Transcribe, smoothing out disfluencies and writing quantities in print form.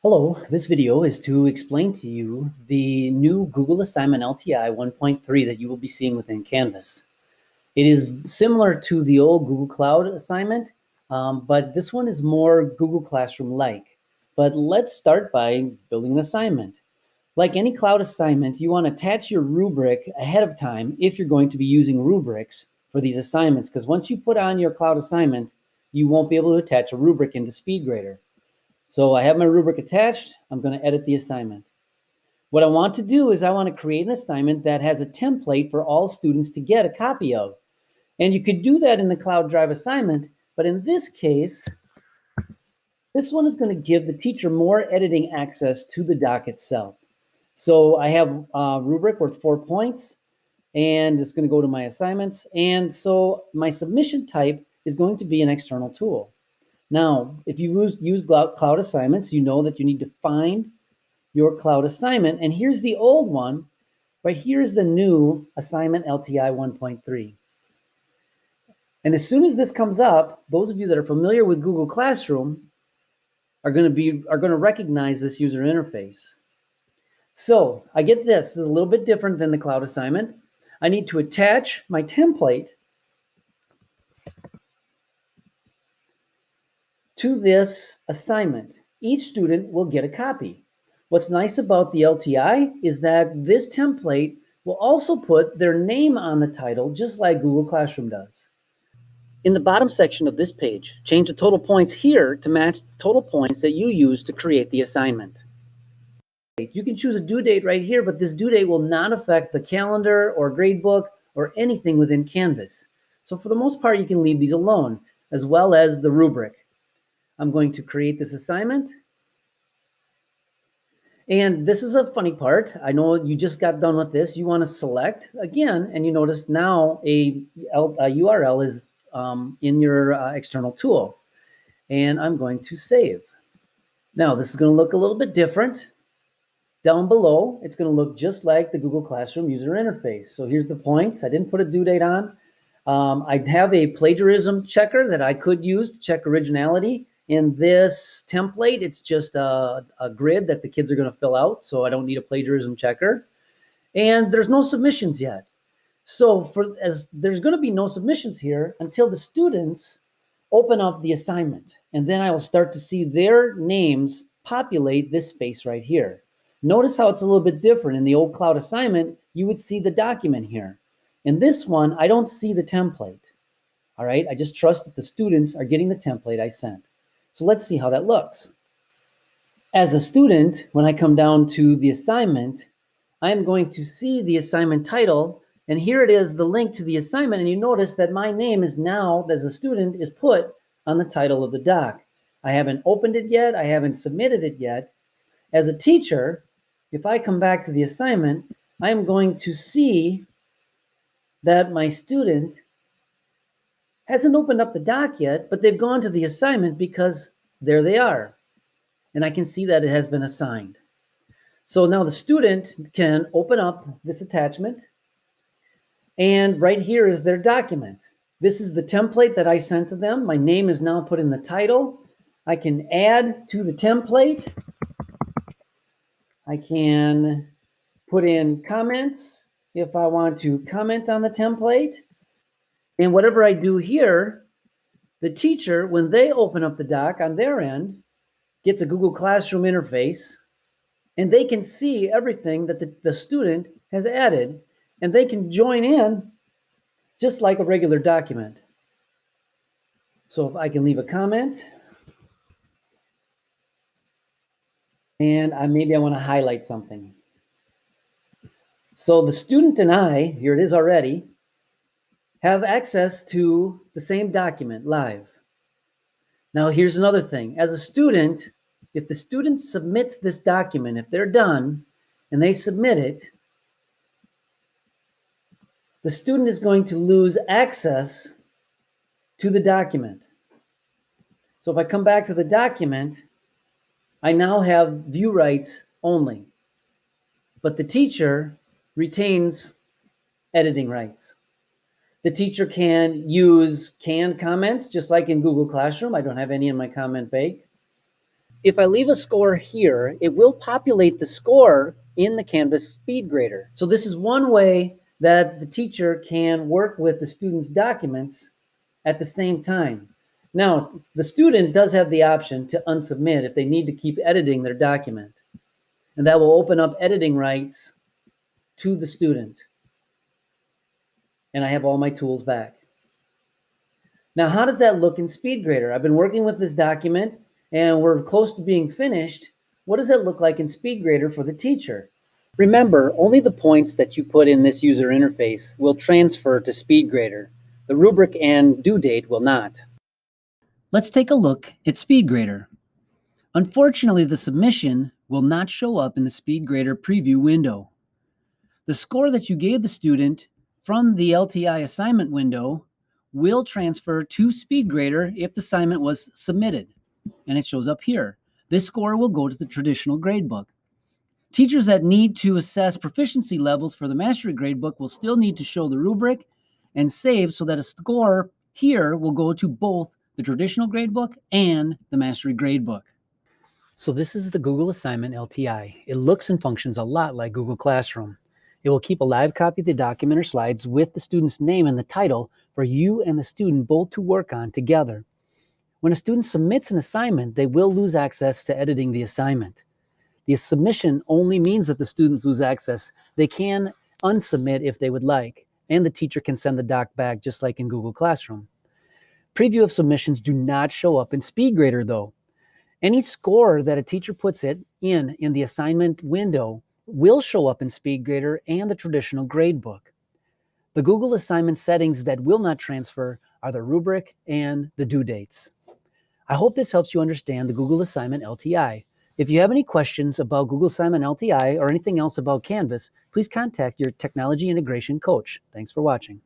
Hello, this video is to explain to you the new Google Assignment LTI 1.3 that you will be seeing within Canvas. It is similar to the old Google Cloud assignment, but this one is more Google Classroom-like. But let's start by building an assignment. Like any cloud assignment, you want to attach your rubric ahead of time if you're going to be using rubrics for these assignments, because once you put on your cloud assignment, you won't be able to attach a rubric into SpeedGrader. So I have my rubric attached. I'm going to edit the assignment. What I want to do is I want to create an assignment that has a template for all students to get a copy of. And you could do that in the Cloud Drive assignment, but in this case, this one is going to give the teacher more editing access to the doc itself. So I have a rubric worth 4 points, and it's going to go to my assignments. And so my submission type is going to be an external tool. Now, if you use cloud assignments, you know that you need to find your cloud assignment. And here's the old one. Right here's the new assignment LTI 1.3. And as soon as this comes up, those of you that are familiar with Google Classroom are going to recognize this user interface. So I get this. This is a little bit different than the cloud assignment. I need to attach my template to this assignment. Each student will get a copy. What's nice about the LTI is that this template will also put their name on the title, just like Google Classroom does. In the bottom section of this page, change the total points here to match the total points that you use to create the assignment. You can choose a due date right here, but this due date will not affect the calendar or gradebook or anything within Canvas. So for the most part, you can leave these alone, as well as the rubric. I'm going to create this assignment. And this is a funny part. I know you just got done with this. You want to select again, and you notice now a URL is in your external tool. And I'm going to save. Now, this is going to look a little bit different. Down below, it's going to look just like the Google Classroom user interface. So here's the points. I didn't put a due date on. I have a plagiarism checker that I could use to check originality. In this template, it's just a grid that the kids are going to fill out, so I don't need a plagiarism checker. And there's no submissions yet. So there's going to be no submissions here until the students open up the assignment. And then I will start to see their names populate this space right here. Notice how it's a little bit different. In the old cloud assignment, you would see the document here. In this one, I don't see the template. All right, I just trust that the students are getting the template I sent. So let's see how that looks. As a student, when I come down to the assignment, I'm going to see the assignment title, and here it is, the link to the assignment, and you notice that my name is now, as a student, is put on the title of the doc. I haven't opened it yet, I haven't submitted it yet. As a teacher, if I come back to the assignment, I'm going to see that my student hasn't opened up the doc yet, but they've gone to the assignment because there they are. And I can see that it has been assigned. So now the student can open up this attachment, and right here is their document. This is the template that I sent to them. My name is now put in the title. I can add to the template. I can put in comments if I want to comment on the template. And whatever I do here, the teacher, when they open up the doc on their end, gets a Google Classroom interface, and they can see everything that the student has added, and they can join in just like a regular document. So if I can leave a comment, and maybe I want to highlight something. So the student and I, here it is already, have access to the same document live. Now, here's another thing. As a student, if the student submits this document, if they're done and they submit it, the student is going to lose access to the document. So if I come back to the document, I now have view rights only, but the teacher retains editing rights. The teacher can use canned comments, just like in Google Classroom. I don't have any in my comment bank. If I leave a score here, it will populate the score in the Canvas speed grader. So this is one way that the teacher can work with the student's documents at the same time. Now, the student does have the option to unsubmit if they need to keep editing their document. And that will open up editing rights to the student. And I have all my tools back. Now, how does that look in SpeedGrader? I've been working with this document and we're close to being finished. What does it look like in SpeedGrader for the teacher? Remember, only the points that you put in this user interface will transfer to SpeedGrader. The rubric and due date will not. Let's take a look at SpeedGrader. Unfortunately, the submission will not show up in the SpeedGrader preview window. The score that you gave the student from the LTI assignment window will transfer to SpeedGrader if the assignment was submitted, and it shows up here. This score will go to the traditional gradebook. Teachers that need to assess proficiency levels for the mastery gradebook will still need to show the rubric and save so that a score here will go to both the traditional gradebook and the mastery gradebook. So this is the Google Assignment LTI. It looks and functions a lot like Google Classroom. It will keep a live copy of the document or slides with the student's name and the title for you and the student both to work on together. When a student submits an assignment, they will lose access to editing the assignment. The submission only means that the students lose access. They can unsubmit if they would like, and the teacher can send the doc back just like in Google Classroom. Preview of submissions do not show up in SpeedGrader though. Any score that a teacher puts it in the assignment window will show up in SpeedGrader and the traditional gradebook. The Google assignment settings that will not transfer are the rubric and the due dates. I hope this helps you understand the Google Assignment LTI. If you have any questions about Google Assignment LTI or anything else about Canvas, please contact your technology integration coach. Thanks for watching.